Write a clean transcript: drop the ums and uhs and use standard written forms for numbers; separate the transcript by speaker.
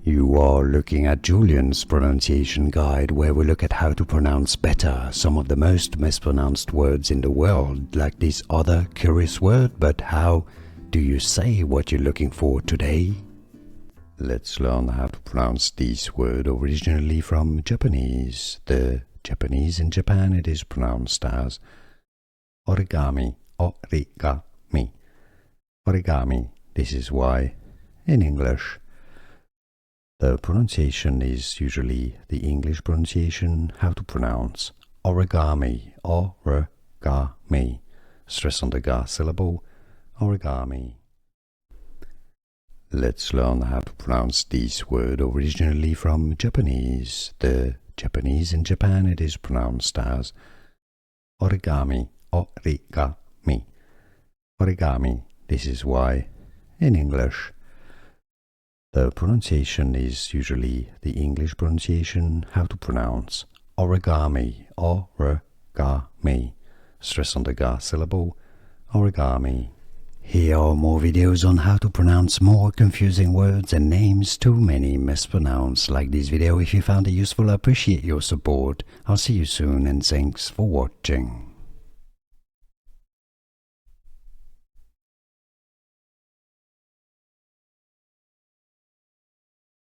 Speaker 1: You are looking at Julian's pronunciation guide, where we look at how to pronounce better some of the most mispronounced words in the world, like this other curious word. But how do you say what you're looking for today? Let's learn how to pronounce this word originally from Japanese. The Japanese in Japan, it is pronounced as origami, origami, origami. This is why in English the pronunciation is usually the English pronunciation. How to pronounce origami, origami. Stress on the ga syllable, origami. Let's learn how to pronounce this word originally from Japanese. The Japanese in Japan, it is pronounced as origami, origami, origami. This is why in English the pronunciation is usually the English pronunciation. How to pronounce origami, origami. Stress on the ga syllable, origami. Here are more videos on how to pronounce more confusing words and names too many mispronounced. Like this video if you found it useful. I appreciate your support. I'll see you soon and thanks for watching.